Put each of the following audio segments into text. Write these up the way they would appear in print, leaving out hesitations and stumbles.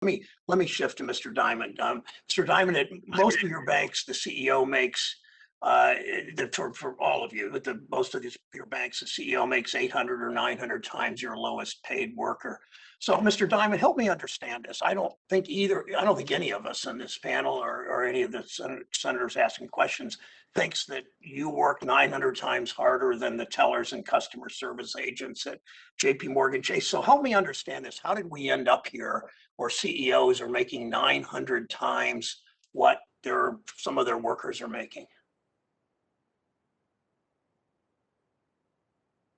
let me shift to Mr. Diamond. Mr. Diamond, at most of your banks, the CEO makes for all of you, but most of your banks, the CEO makes 800 or 900 times your lowest paid worker. So, Mr. Diamond, help me understand this. I don't think any of us on this panel or any of the senators asking questions thinks that you work 900 times harder than the tellers and customer service agents at JP Morgan Chase. So help me understand this. How did we end up here where CEOs are making 900 times what some of their workers are making?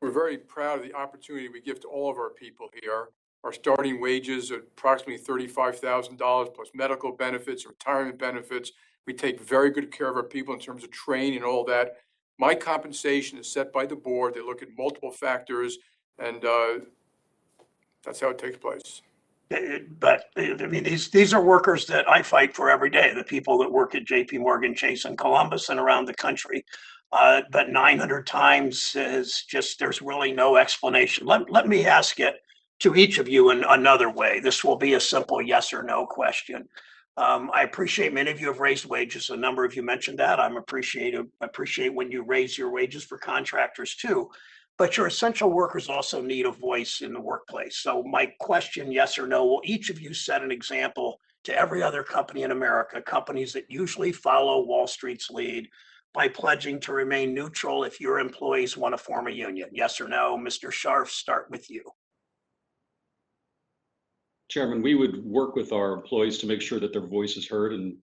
We're very proud of the opportunity we give to all of our people here. Our starting wages are approximately $35,000 plus medical benefits, retirement benefits. We take very good care of our people in terms of training and all that. My compensation is set by the board. They look at multiple factors, and that's how it takes place. But I mean, these are workers that I fight for every day, the people that work at JP Morgan Chase in Columbus and around the country. But 900 times is just, there's really no explanation. Let me ask it to each of you in another way. This will be a simple yes or no question. I appreciate many of you have raised wages. A number of you mentioned that. I appreciate when you raise your wages for contractors too. But your essential workers also need a voice in the workplace. So my question, yes or no, will each of you set an example to every other company in America, companies that usually follow Wall Street's lead, by pledging to remain neutral if your employees want to form a union? Yes or no? Mr. Scharf, start with you. Chairman, we would work with our employees to make sure that their voice is heard and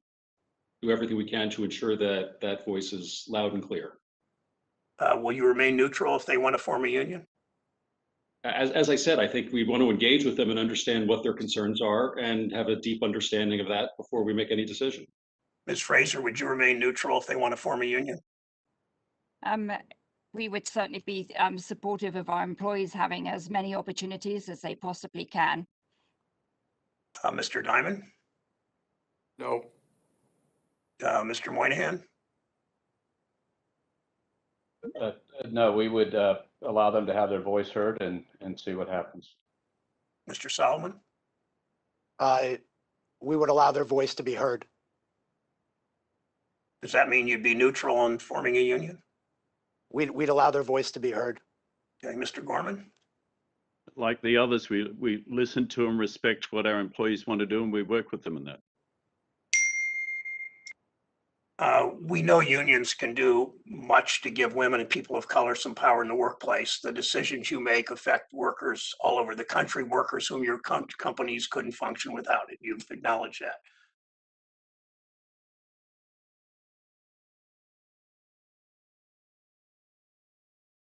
do everything we can to ensure that that voice is loud and clear. Will you remain neutral if they want to form a union? As I said, I think we want to engage with them and understand what their concerns are and have a deep understanding of that before we make any decision. Ms. Fraser, would you remain neutral if they want to form a union? We would certainly be supportive of our employees having as many opportunities as they possibly can. Mr. Diamond? No. Mr. Moynihan? No, we would allow them to have their voice heard and see what happens. Mr. Solomon? We would allow their voice to be heard. Does that mean you'd be neutral on forming a union? We'd allow their voice to be heard. Okay, Mr. Gorman? Like the others, we listen to and respect what our employees want to do, and we work with them in that. We know unions can do much to give women and people of color some power in the workplace. The decisions you make affect workers all over the country, workers whom your companies couldn't function without it. You've acknowledged that.